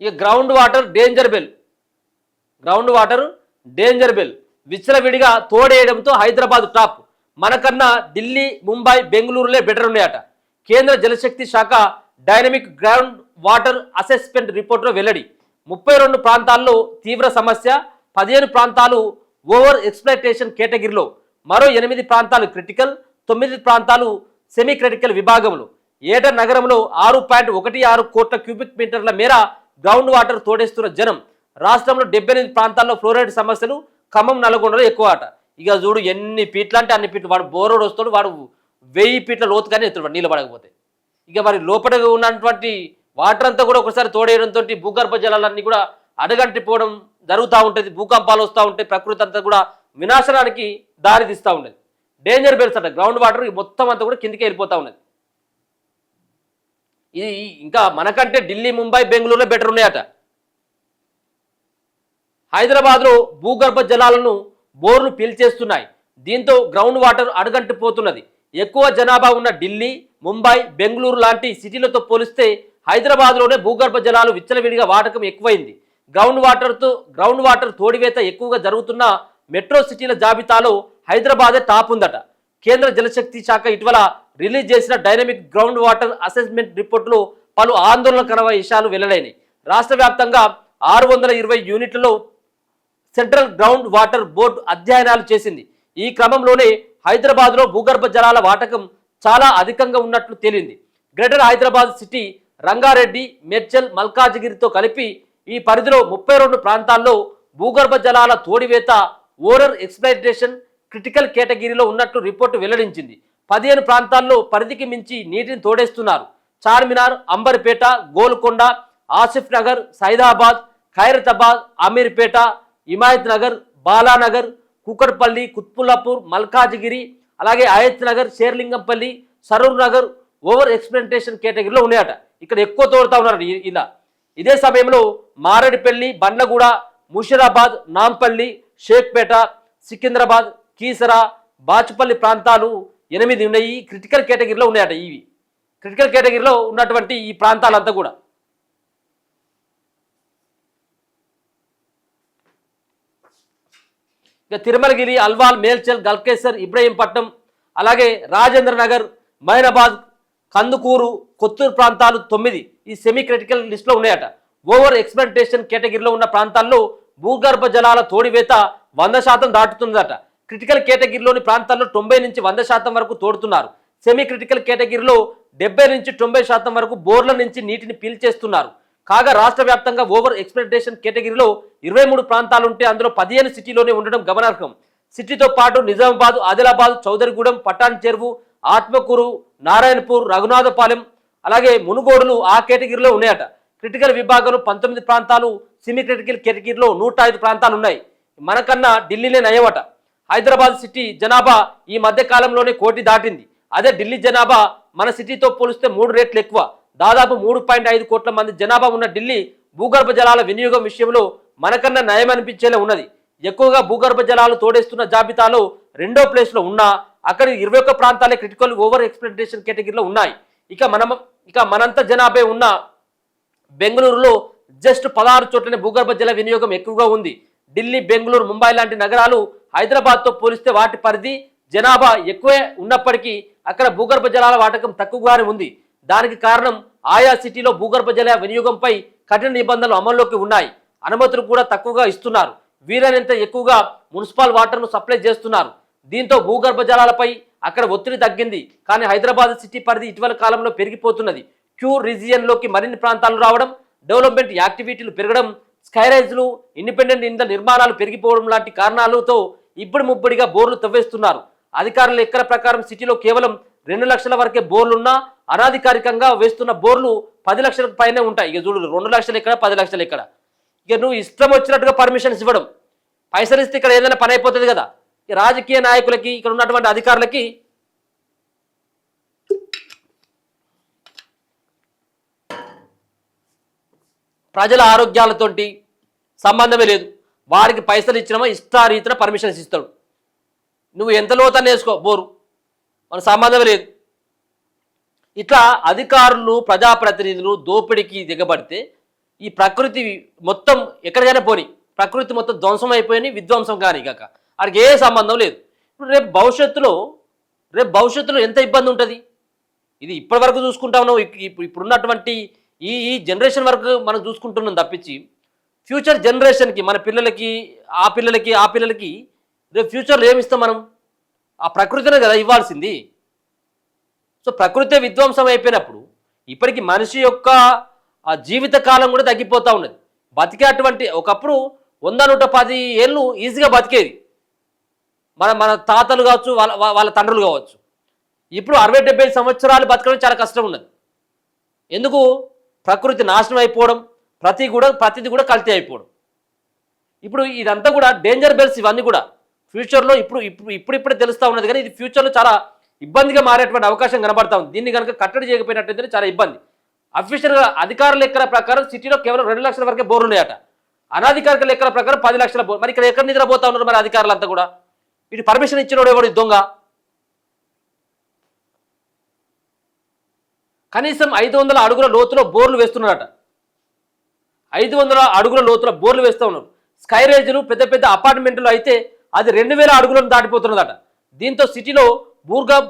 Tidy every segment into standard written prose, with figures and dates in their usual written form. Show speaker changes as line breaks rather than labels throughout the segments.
ఇక ground water danger bell విచ్చలవిడిగా తోడేయడంతో Hyderabad top, మనకన్నా ఢిల్లీ, ముంబై, బెంగళూరులే బెటర్ ఉన్నాయట. కేంద్ర జలశక్తి శాఖ డైనమిక్ గ్రౌండ్ వాటర్ అసెస్మెంట్ రిపోర్టులో వెల్లడి. 32 ప్రాంతాల్లో తీవ్ర సమస్య, 15 ప్రాంతాలు ఓవర్ ఎక్స్ప్లాయిటేషన్ కేటగిరీలో, మరో 8 ప్రాంతాలు క్రిటికల్, 9 ప్రాంతాలు సెమీ క్రిటికల్ విభాగంలో. ఏటా నగరంలో 6.16 కోట్ల క్యూబిక్ మీటర్ల మేర గ్రౌండ్ వాటర్ తోడేస్తున్న జనం. రాష్ట్రంలో 78 ప్రాంతాల్లో ఫ్లోరైడ్ సమస్యలు, ఖమ్మం, నల్గొండలో ఎక్కువ అట. ఇక చూడు ఎన్ని ఫీట్లు అంటే అన్ని ఫీట్లు. వాడు బోరోడు వస్తాడు, వాడు 1000 ఫీట్ల లోతుగానే ఎత్తుడు నీళ్ళు పడకపోతే. ఇక మరి లోపల ఉన్నటువంటి వాటర్ అంతా కూడా ఒకసారి తోడేయడంతో భూగర్భ జలాలన్నీ కూడా అడగంటిపోవడం జరుగుతూ ఉంటుంది. భూకంపాలు వస్తూ ఉంటాయి, ప్రకృతి అంతా కూడా వినాశనానికి దారి తీస్తూ ఉండేది. డేంజర్ బెల్స్ అట. గ్రౌండ్ వాటర్ మొత్తం అంతా కూడా కిందికి వెళ్ళిపోతూ ఉన్నది. ఇది ఇంకా మనకంటే ఢిల్లీ, ముంబై, బెంగళూరులో బెటర్ ఉన్నాయట. హైదరాబాద్లో భూగర్భ జలాలను బోర్లు పీల్చేస్తున్నాయి. దీంతో గ్రౌండ్ వాటర్ అడుగంటిపోతున్నది. ఎక్కువ జనాభా ఉన్న ఢిల్లీ, ముంబై, బెంగళూరు లాంటి సిటీలతో పోలిస్తే హైదరాబాద్లోనే భూగర్భ జలాలు విచ్చలవిడిగా వాడకం ఎక్కువైంది. గ్రౌండ్ వాటర్ తోడివేత ఎక్కువగా జరుగుతున్న మెట్రో సిటీల జాబితాలో హైదరాబాదే టాప్ ఉందట. కేంద్ర జలశక్తి శాఖ ఇటీవల రిలీజ్ చేసిన డైనమిక్ గ్రౌండ్ వాటర్ అసెస్మెంట్ రిపోర్టులో పలు ఆందోళనకర విషయాలు వెల్లడైనాయి. రాష్ట్ర వ్యాప్తంగా 620 యూనిట్లలో సెంట్రల్ గ్రౌండ్ వాటర్ బోర్డు అధ్యయనాలు చేసింది. ఈ క్రమంలోనే హైదరాబాద్లో భూగర్భ జలాల వాటకం చాలా అధికంగా ఉన్నట్లు తేలింది. గ్రేటర్ హైదరాబాద్ సిటీ, రంగారెడ్డి, మేడ్చల్, మల్కాజిగిరితో కలిపి ఈ పరిధిలో 32 ప్రాంతాల్లో భూగర్భ జలాల తోడివేత ఓవర్ ఎక్స్ప్లాయిటేషన్ క్రిటికల్ కేటగిరీలో ఉన్నట్లు రిపోర్టు వెల్లడించింది. 15 ప్రాంతాల్లో పరిధికి మించి నీటిని తోడేస్తున్నారు. చార్మినార్, అంబర్పేట, గోల్కొండ, ఆసిఫ్ నగర్, సైదాబాద్, ఖైరతాబాద్, అమీర్పేట, హిమాయత్ నగర్, బాలానగర్, కుకట్పల్లి, కుత్బుల్లాపూర్, మల్కాజిగిరి, అలాగే ఆయత్ నగర్, షేర్లింగంపల్లి, సరూర్ నగర్ ఓవర్ ఎక్స్ప్లాయిటేషన్ కేటగిరీలో ఉన్నాయట. ఇక్కడ ఎక్కువ తోడుతా ఉన్నారు. ఇలా ఇదే సమయంలో మారేడుపల్లి, బండ్లగూడ, ముషిరాబాద్, నాంపల్లి, షేక్పేట, సికింద్రాబాద్, కీసరా, బాచుపల్లి ప్రాంతాలు 8 ఉన్నాయి. క్రిటికల్ కేటగిరీలో ఉన్నాయట. ఇవి క్రిటికల్ కేటగిరీలో ఉన్నటువంటి ఈ ప్రాంతాలంతా కూడా. ఇక తిరుమలగిరి, అల్వాల్, మేల్చల్, గల్కేసర్, ఇబ్రహీంపట్నం, అలాగే రాజేంద్ర నగర్, మైనాబాద్, కందుకూరు, కొత్తూరు ప్రాంతాలు 9 ఈ సెమీ క్రిటికల్ లిస్టులో ఉన్నాయట. ఓవర్ ఎక్స్ప్లాయిటేషన్ కేటగిరీలో ఉన్న ప్రాంతాల్లో భూగర్భ జలాల తోడివేత 100% దాటుతుందట. క్రిటికల్ కేటగిరీలోని ప్రాంతాల్లో 90 నుంచి 100% వరకు తోడుతున్నారు. సెమీ క్రిటికల్ కేటగిరీలో 70 నుంచి 90% వరకు బోర్ల నుంచి నీటిని పీల్చేస్తున్నారు. కాగా రాష్ట్ర వ్యాప్తంగా ఓవర్ ఎక్స్ప్లాయిటేషన్ కేటగిరీలో 23 ప్రాంతాలు ఉంటే అందులో 15 సిటీలోనే ఉండడం గమనార్హం. సిటీతో పాటు నిజామాబాద్, ఆదిలాబాద్, చౌదరిగూడెం, పటాన్ చెరువు, ఆత్మకూరు, నారాయణపూర్, రఘునాథపాలెం, అలాగే మునుగోడులు ఆ కేటగిరీలో ఉన్నాయట. క్రిటికల్ విభాగంలో 19 ప్రాంతాలు, సెమీ క్రిటికల్ కేటగిరీలో 105 ప్రాంతాలు ఉన్నాయి. మనకన్నా ఢిల్లీనే నయమట. హైదరాబాద్ సిటీ జనాభా ఈ మధ్య కాలంలోనే 1 కోటి దాటింది. అదే ఢిల్లీ జనాభా మన సిటీతో పోలిస్తే 3 రెట్లు ఎక్కువ. దాదాపు 3.5 కోట్ల మంది జనాభా ఉన్న ఢిల్లీ భూగర్భ జలాల వినియోగం విషయంలో మనకన్నా నయం అనిపించేలా ఉన్నది. ఎక్కువగా భూగర్భ జలాలు తోడేస్తున్న జాబితాలో 2వ ప్లేస్లో ఉన్నా అక్కడ 21 ప్రాంతాలే క్రిటికల్ ఓవర్ ఎక్స్ప్లాయిటేషన్ కేటగిరీలో ఉన్నాయి. ఇక మనంత జనాభా ఉన్న బెంగళూరులో జస్ట్ 16 చోట్లనే భూగర్భ జల వినియోగం ఎక్కువగా ఉంది. ఢిల్లీ, బెంగళూరు, ముంబై లాంటి నగరాలు హైదరాబాద్తో పోలిస్తే వాటి పరిధి, జనాభా ఎక్కువే ఉన్నప్పటికీ అక్కడ భూగర్భ జలాల వాటకం తక్కువగానే ఉంది. దానికి కారణం ఆయా సిటీలో భూగర్భ జల వినియోగంపై కఠిన నిబంధనలు అమల్లోకి ఉన్నాయి. అనుమతులు కూడా తక్కువగా ఇస్తున్నారు. వీలైనంత ఎక్కువగా మున్సిపల్ వాటర్ను సప్లై చేస్తున్నారు. దీంతో భూగర్భ జలాలపై అక్కడ ఒత్తిడి తగ్గింది. కానీ హైదరాబాద్ సిటీ పరిధి ఇటీవల కాలంలో పెరిగిపోతున్నది. క్యూర్ రీజియన్లోకి మరిన్ని ప్రాంతాలు రావడం, డెవలప్మెంట్ యాక్టివిటీలు పెరగడం, స్కైరైజ్లు, ఇండిపెండెంట్ ఇండ్ల నిర్మాణాలు పెరిగిపోవడం లాంటి కారణాలతో ఇప్పుడు ముబ్బడిగా బోర్లు తవ్వేస్తున్నారు. అధికారుల లెక్కల ప్రకారం సిటీలో కేవలం 2 లక్షల వరకే బోర్లున్నా అనాధికారికంగా వేస్తున్న బోర్లు 10 లక్షలకు పైనే ఉంటాయి. ఇక చూడు 2 లక్షలు ఎక్కడ, 10 లక్షలు ఎక్కడ. ఇక నువ్వు ఇష్టం వచ్చినట్టుగా పర్మిషన్స్ ఇవ్వడం, పైసలు ఇస్తే ఇక్కడ ఏదైనా పని అయిపోతుంది కదా. రాజకీయ నాయకులకి, ఇక్కడ ఉన్నటువంటి అధికారులకి ప్రజల ఆరోగ్యాలతోటి సంబంధమే లేదు. వారికి పైసలు ఇచ్చినామో ఇష్టారీతిన పర్మిషన్స్ ఇస్తాడు. నువ్వు ఎంత లోతని వేసుకో బోరు, మన సంబంధమే లేదు. ఇట్లా అధికారులు, ప్రజాప్రతినిధులు దోపిడీకి దిగబడితే ఈ ప్రకృతి మొత్తం ఎక్కడికైనా పోని, ప్రకృతి మొత్తం ధ్వంసం అయిపోయి విధ్వంసం కానీ కాక వాడికి ఏ సంబంధం లేదు. ఇప్పుడు రేపు భవిష్యత్తులో ఎంత ఇబ్బంది ఉంటుంది? ఇది ఇప్పటి వరకు చూసుకుంటా ఉన్నాం, ఇప్పుడున్నటువంటి ఈ జనరేషన్ వరకు మనం చూసుకుంటున్నాం తప్పించి ఫ్యూచర్ జనరేషన్కి, మన పిల్లలకి ఆ పిల్లలకి రేపు ఫ్యూచర్లో ఏమిస్తాం మనం? ఆ ప్రకృతినే కదా ఇవ్వాల్సింది. సో ప్రకృతి విధ్వంసం అయిపోయినప్పుడు ఇప్పటికి మనిషి యొక్క ఆ జీవిత కాలం కూడా తగ్గిపోతూ ఉన్నది. బతికేటువంటి ఒకప్పుడు 100-110 ఏళ్ళు ఈజీగా బతికేది మన తాతలు కావచ్చు, వాళ్ళ తండ్రులు కావచ్చు. ఇప్పుడు 60-70 సంవత్సరాలు బతకడం చాలా కష్టం ఉన్నది. ఎందుకు? ప్రకృతి నాశనం అయిపోవడం, ప్రతిది కూడా కల్తీ అయిపోవడం. ఇప్పుడు ఇదంతా కూడా డేంజర్ బెల్స్. ఇవన్నీ కూడా ఫ్యూచర్లో ఇప్పుడిప్పుడే తెలుస్తూ ఉన్నది, కానీ ఇది ఫ్యూచర్లో చాలా ఇబ్బందిగా మారేటువంటి అవకాశం కనబడతా ఉంది. దీన్ని కనుక కట్టడి చేయకపోయినట్టయితే చాలా ఇబ్బంది. అఫీషియల్గా అధికారుల లెక్కల ప్రకారం సిటీలో కేవలం 2 లక్షల వరకే బోర్లు ఉన్నాయట. అనధికారిక లెక్కల ప్రకారం 10 లక్షల బోర్. మరి ఇక్కడ ఎక్కడ నిద్రపోతా ఉన్నారు మరి అధికారులంతా కూడా? ఇటు పర్మిషన్ ఇచ్చినోడు ఎవడు? దొంగ. కనీసం 500 అడుగుల లోతులో బోర్లు వేస్తున్నారట. 500 అడుగుల లోతుల బోర్లు వేస్తూ ఉన్నారు. స్కై రేజ్లు, పెద్ద పెద్ద అపార్ట్మెంట్లు అయితే అది 2000 అడుగులను దాటిపోతున్నదట. దీంతో సిటీలో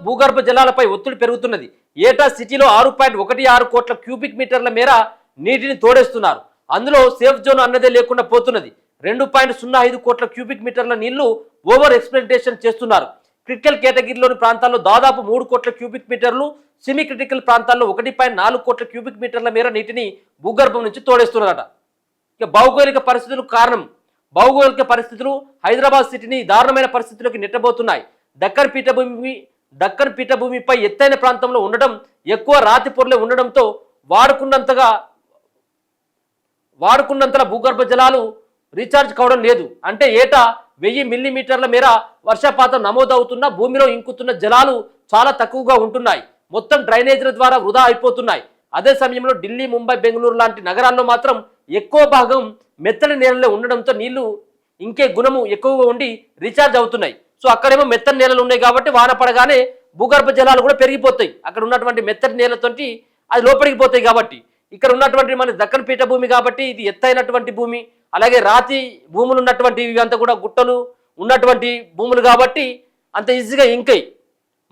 భూగర్భ జలాలపై ఒత్తిడి పెరుగుతున్నది. ఏటా సిటీలో 6.16 కోట్ల క్యూబిక్ మీటర్ల మేర నీటిని తోడేస్తున్నారు. అందులో సేఫ్ జోన్ అన్నదే లేకుండా పోతున్నది. 2.05 కోట్ల క్యూబిక్ మీటర్ల నీళ్లు ఓవర్ ఎక్స్ప్లాయిటేషన్ చేస్తున్నారు. క్రిటికల్ కేటగిరీలోని ప్రాంతాల్లో దాదాపు 3 కోట్ల క్యూబిక్ మీటర్లు, సెమీ క్రిటికల్ ప్రాంతాల్లో 1.4 కోట్ల క్యూబిక్ మీటర్ల మేర నీటిని భూగర్భం నుంచి తోడేస్తున్నారట. ఇక భౌగోళిక పరిస్థితులు హైదరాబాద్ సిటీని దారుణమైన పరిస్థితుల్లోకి నెట్టబోతున్నాయి. దక్కన్ పీఠభూమిపై ఎత్తైన ప్రాంతంలో ఉండడం, ఎక్కువ రాతి పొరలే ఉండడంతో వాడుకున్నంతలా భూగర్భ జలాలు రీఛార్జ్ కావడం లేదు. అంటే ఏటా 1000 మిల్లీమీటర్ల మేర వర్షపాతం నమోదవుతున్న భూమిలో ఇంకుతున్న జలాలు చాలా తక్కువగా ఉంటున్నాయి. మొత్తం డ్రైనేజీల ద్వారా వృధా అయిపోతున్నాయి. అదే సమయంలో ఢిల్లీ, ముంబై, బెంగళూరు లాంటి నగరాల్లో మాత్రం ఎక్కువ భాగం మెత్తని నేలలో ఉండడంతో నీళ్లు ఇంకే గుణము ఎక్కువగా ఉండి రీఛార్జ్ అవుతున్నాయి. సో అక్కడేమో మెత్తని నేలలు ఉన్నాయి కాబట్టి వాన పడగానే భూగర్భ జలాలు కూడా పెరిగిపోతాయి. అక్కడ ఉన్నటువంటి మెత్తని నేలతోటి అది లోపలికి పోతాయి. కాబట్టి ఇక్కడ ఉన్నటువంటి మన దక్కన్ పీఠభూమి కాబట్టి ఇది ఎత్తైనటువంటి భూమి, అలాగే రాతి భూములు ఉన్నటువంటి ఇవంతా కూడా గుట్టలు ఉన్నటువంటి భూములు కాబట్టి అంత ఈజీగా ఇంకై.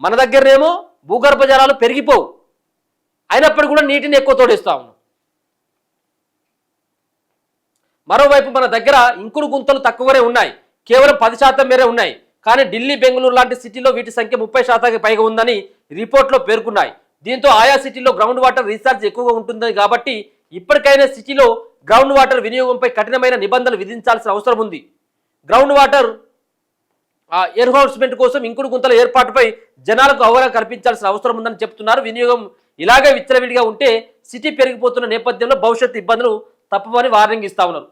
మన దగ్గరనేమో భూగర్భ జలాలు పెరిగిపోవు, అయినప్పటికీ కూడా నీటిని ఎక్కువ తోడేస్తా ఉన్నాం. మరోవైపు మన దగ్గర ఇంకుడు గుంతలు తక్కువనే ఉన్నాయి, కేవలం 10% మేరే ఉన్నాయి. కానీ ఢిల్లీ, బెంగళూరు లాంటి సిటీలో వీటి సంఖ్య 30% పైగా ఉందని రిపోర్ట్లో పేర్కొన్నాయి. దీంతో ఆయా సిటీలో గ్రౌండ్ వాటర్ రీఛార్జ్ ఎక్కువగా ఉంటుంది. కాబట్టి ఇప్పటికైనా సిటీలో గ్రౌండ్ వాటర్ వినియోగంపై కఠినమైన నిబంధనలు విధించాల్సిన అవసరం ఉంది. గ్రౌండ్ వాటర్ ఎన్హౌన్స్మెంట్ కోసం ఇంకుడు గుంతల ఏర్పాటుపై జనాలకు అవగాహన కల్పించాల్సిన అవసరం ఉందని చెప్తున్నారు. వినియోగం ఇలాగే విచ్చలవిడిగా ఉంటే సిటీ పెరిగిపోతున్న నేపథ్యంలో భవిష్యత్తు ఇబ్బందులు తప్పవని వార్నింగ్ ఇస్తా ఉన్నారు.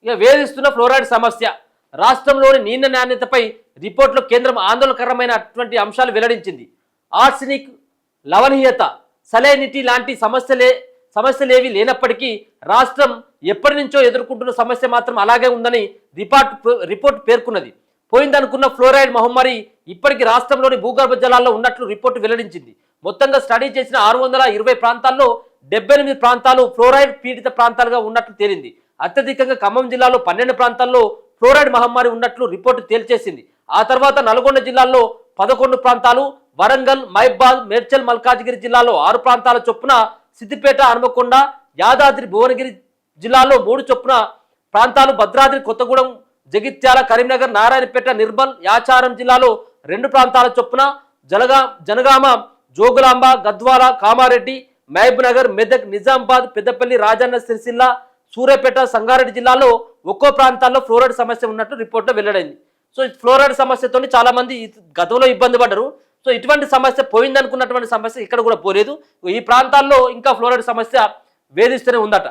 ఇక వేధిస్తున్న ఫ్లోరైడ్ సమస్య. రాష్ట్రంలోని నీళ్ల నాణ్యతపై రిపోర్టులో కేంద్రం ఆందోళనకరమైనటువంటి అంశాలు వెల్లడించింది. ఆర్సెనిక్, లవణీయత, సలైనిటీ లాంటి సమస్యలేవి లేనప్పటికీ రాష్ట్రం ఎప్పటి నుంచో ఎదుర్కొంటున్న సమస్య మాత్రం అలాగే ఉందని రిపోర్ట్ పేర్కొన్నది. పోయిందనుకున్న ఫ్లోరైడ్ మహమ్మారి ఇప్పటికీ రాష్ట్రంలోని భూగర్భ జలాల్లో ఉన్నట్లు రిపోర్టు వెల్లడించింది. మొత్తంగా స్టడీ చేసిన 620 ప్రాంతాల్లో 78 ప్రాంతాలు ఫ్లోరైడ్ పీడిత ప్రాంతాలుగా ఉన్నట్లు తేలింది. అత్యధికంగా ఖమ్మం జిల్లాలో 12 ప్రాంతాల్లో ఫ్లోరైడ్ మహమ్మారి ఉన్నట్లు రిపోర్టు తేల్చేసింది. ఆ తర్వాత నల్గొండ జిల్లాలో 11 ప్రాంతాలు, వరంగల్, మహబూబాద్, మేడ్చల్, మల్కాజిగిరి జిల్లాలో 6 ప్రాంతాల చొప్పున, సిద్దిపేట, హనుమకొండ, యాదాద్రి, భువనగిరి జిల్లాలో 3 చొప్పున ప్రాంతాలు, భద్రాద్రి, కొత్తగూడెం, జగిత్యాల, కరీంనగర్, నారాయణపేట, నిర్మల్, యాచారం జిల్లాలో 2 ప్రాంతాల చొప్పున, జనగామ, జోగులాంబ, గద్వాల, కామారెడ్డి, మహబూబ్ నగర్, మెదక్, నిజామాబాద్, పెద్దపల్లి, రాజన్న సిరిసిల్ల, సూర్యాపేట, సంగారెడ్డి జిల్లాలో ఒక్కో ప్రాంతాల్లో ఫ్లోరైడ్ సమస్య ఉన్నట్టు రిపోర్ట్లో వెల్లడైంది. సో ఫ్లోరైడ్ సమస్యతో చాలా మంది గతంలో ఇబ్బంది పడ్డారు. సో ఇటువంటి సమస్య పోయిందనుకున్నటువంటి సమస్య ఇక్కడ కూడా పోలేదు. ఈ ప్రాంతాల్లో ఇంకా ఫ్లోరైడ్ సమస్య వేధిస్తూనే ఉందట.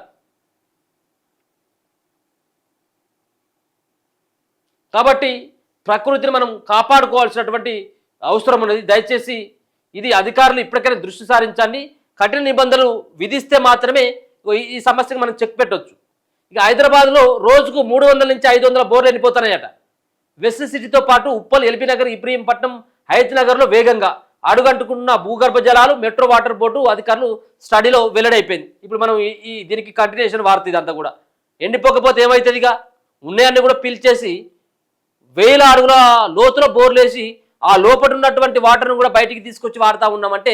కాబట్టి ప్రకృతిని మనం కాపాడుకోవాల్సినటువంటి అవసరం ఉన్నది. దయచేసి ఇది అధికారులు ఇప్పటికైనా దృష్టి సారించండి. కఠిన నిబంధనలు విధిస్తే మాత్రమే ఈ సమస్యకు మనం చెక్ పెట్టవచ్చు. ఇక హైదరాబాద్లో రోజుకు 300 నుంచి 500 బోర్లు ఎండిపోతున్నాయట. వెస్ట్ సిటీతో పాటు ఉప్పల్, ఎల్బీ నగర్, ఇబ్రహీంపట్నం, హయత్ నగర్లో వేగంగా అడుగంటుకున్న భూగర్భ జలాలు మెట్రో వాటర్ బోర్డు అధికారులు స్టడీలో వెల్లడైపోయింది. ఇప్పుడు మనం ఈ దీనికి కంటిన్యూషన్ వార్త ఇదంతా కూడా. ఎండిపోకపోతే ఏమవుతుందిగా, ఉన్నాయన్నీ కూడా పిలిచేసి వేల అడుగుల లోతులో బోర్లేసి ఆ లోపల ఉన్నటువంటి వాటర్ను కూడా బయటికి తీసుకొచ్చి వాడుతూ ఉన్నామంటే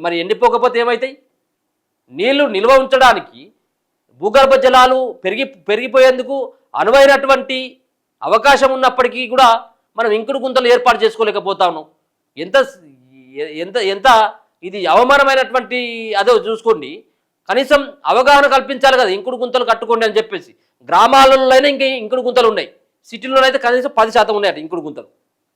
మరి ఎండిపోకపోతే ఏమవుతాయి? నీళ్లు నిల్వ ఉంచడానికి భూగర్భ జలాలు పెరిగిపోయేందుకు అనువైనటువంటి అవకాశం ఉన్నప్పటికీ కూడా మనం ఇంకుడు గుంతలు ఏర్పాటు చేసుకోలేకపోతా ఉన్నాం. ఎంత ఎంత ఎంత ఇది అవమానమైనటువంటి అదో చూసుకోండి. కనీసం అవగాహన కల్పించాలి కదా, ఇంకుడు గుంతలు కట్టుకోండి అని చెప్పేసి. గ్రామాలలోనైనా ఇంకుడు గుంతలు ఉన్నాయి, సిటీలోనైతే కనీసం 10% ఉన్నాయట ఇంకుడు గుంతలు.